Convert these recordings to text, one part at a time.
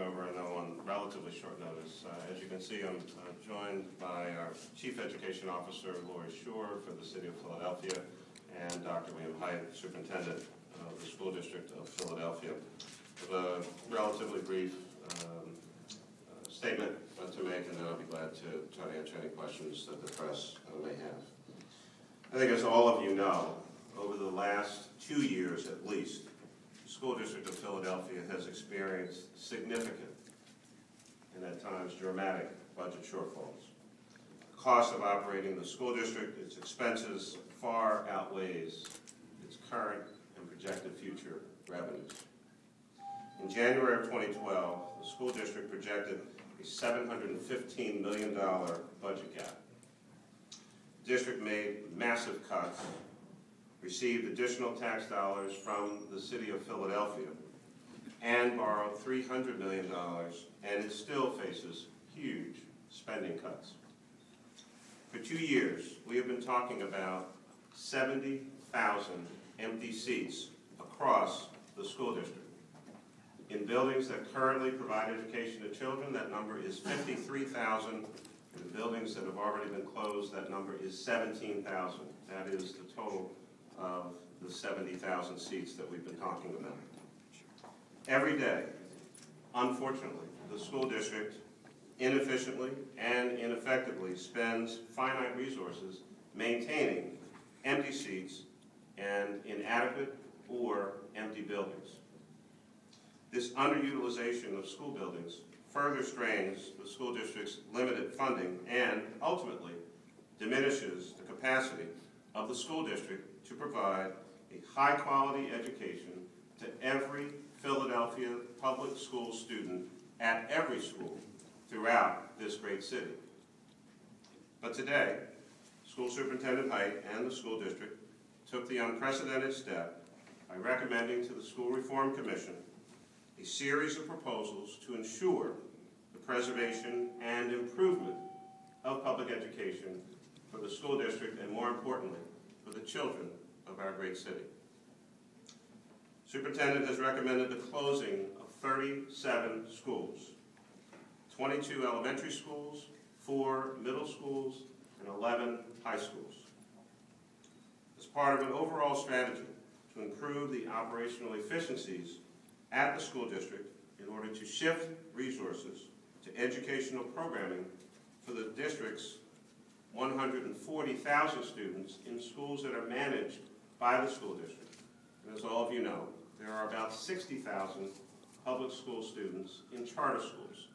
over, I know, on relatively short notice. As you can see, I'm joined by our Chief Education Officer, Shorr, for the City of Philadelphia, and Dr. William Hite, Superintendent of the School District of Philadelphia. With a relatively brief statement to make, and then I'll be glad to try to answer any questions that the press may have. I think, as all of you know, over the last 2 years at least, the School District of Philadelphia has experienced significant, and at times dramatic, budget shortfalls. The cost of operating the school district, its expenses, far outweighs its current and projected future revenues. In January of 2012, the school district projected a $715 million budget gap. The district made massive cuts, received additional tax dollars from the City of Philadelphia, and borrowed $300 million, and it still faces huge spending cuts. For 2 years, we have been talking about 70,000 empty seats across the school district. In buildings that currently provide education to children, that number is 53,000. In buildings that have already been closed, that number is 17,000. That is the total of the 70,000 seats that we've been talking about. Every day, unfortunately, the school district inefficiently and ineffectively spends finite resources maintaining empty seats and inadequate or empty buildings. This underutilization of school buildings further strains the school district's limited funding and ultimately diminishes the capacity of the school district to provide a high-quality education to every Philadelphia public school student at every school throughout this great city. But today, School Superintendent Hite and the school district took the unprecedented step by recommending to the School Reform Commission a series of proposals to ensure the preservation and improvement of public education for the school district and, more importantly, for the children of our great city. Superintendent has recommended the closing of 37 schools, 22 elementary schools, 4 middle schools, and 11 high schools. As part of an overall strategy to improve the operational efficiencies at the school district in order to shift resources to educational programming for the district's 140,000 students in schools that are managed by the school district. And as all of you know, there are about 60,000 public school students in charter schools.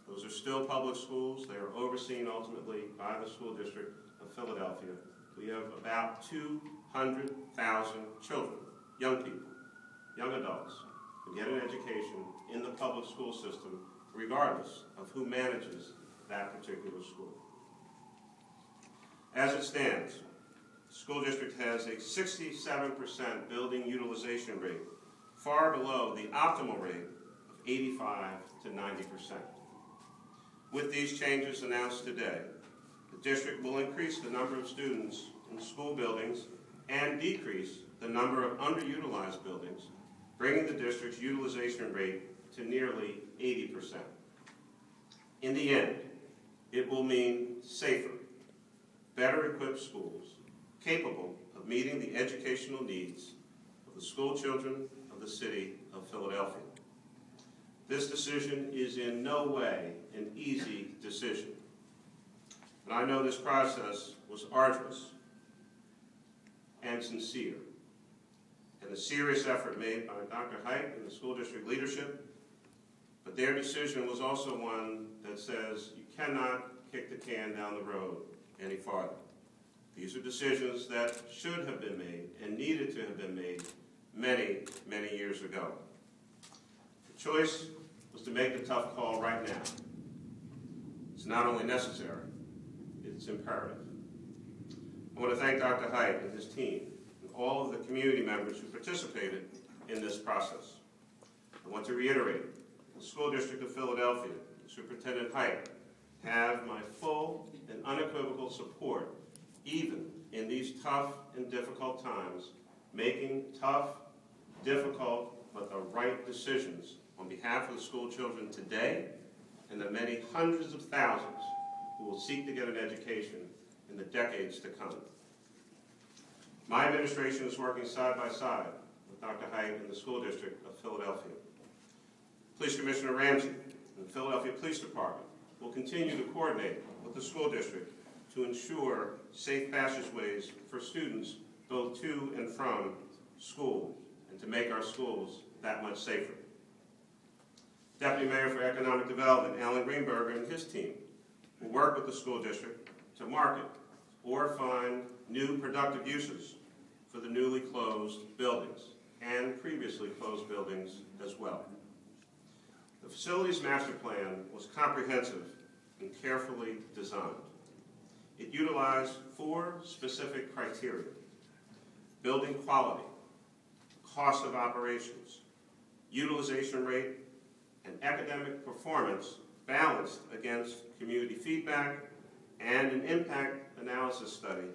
Those are still public schools. They are overseen ultimately by the school district of Philadelphia. We have about 200,000 children, young people, young adults, who get an education in the public school system regardless of who manages that particular school. As it stands, the school district has a 67% building utilization rate, far below the optimal rate of 85 to 90%. With these changes announced today, the district will increase the number of students in school buildings and decrease the number of underutilized buildings, bringing the district's utilization rate to nearly 80%. In the end, it will mean safer, better equipped schools capable of meeting the educational needs of the school children of the city of Philadelphia. This decision is in no way an easy decision. And I know this process was arduous and sincere, and a serious effort made by Dr. Hite and the school district leadership, but their decision was also one that says you cannot kick the can down the road any farther. These are decisions that should have been made and needed to have been made many, many years ago. The choice was to make the tough call right now. It's not only necessary, it's imperative. I want to thank Dr. Hite and his team and all of the community members who participated in this process. I want to reiterate, the School District of Philadelphia, Superintendent Hite, have my full and unequivocal support, even in these tough and difficult times, making tough, difficult, but the right decisions on behalf of the school children today and the many hundreds of thousands who will seek to get an education in the decades to come. My administration is working side by side with Dr. Hite and the School District of Philadelphia. Police Commissioner Ramsey and the Philadelphia Police Department will continue to coordinate with the school district to ensure safe passageways for students both to and from school and to make our schools that much safer. Deputy Mayor for Economic Development, Alan Greenberger, and his team will work with the school district to market or find new productive uses for the newly closed buildings and previously closed buildings as well. The facilities master plan was comprehensive and carefully designed. It utilized 4 specific criteria: building quality, cost of operations, utilization rate, and academic performance balanced against community feedback and an impact analysis study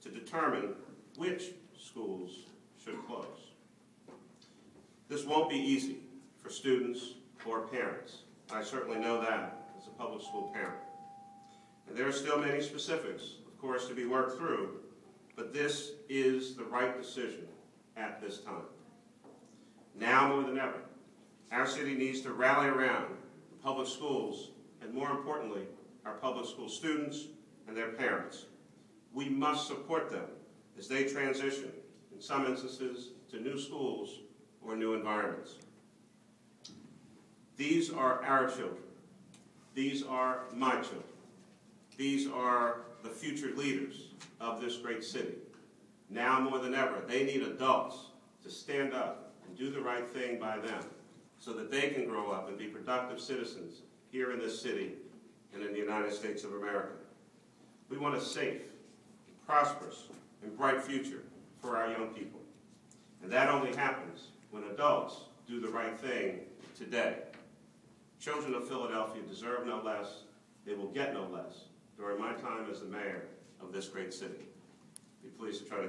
to determine which schools should close. This won't be easy for students or parents. I certainly know that as a public school parent. And there are still many specifics, of course, to be worked through, but this is the right decision at this time. Now more than ever, our city needs to rally around the public schools and, more importantly, our public school students and their parents. We must support them as they transition, in some instances, to new schools or new environments. These are our children. These are my children. These are the future leaders of this great city. Now more than ever, they need adults to stand up and do the right thing by them so that they can grow up and be productive citizens here in this city and in the United States of America. We want a safe, prosperous, and bright future for our young people. And that only happens when adults do the right thing today. Children of Philadelphia deserve no less. They will get no less during my time as the mayor of this great city. Be pleased to try to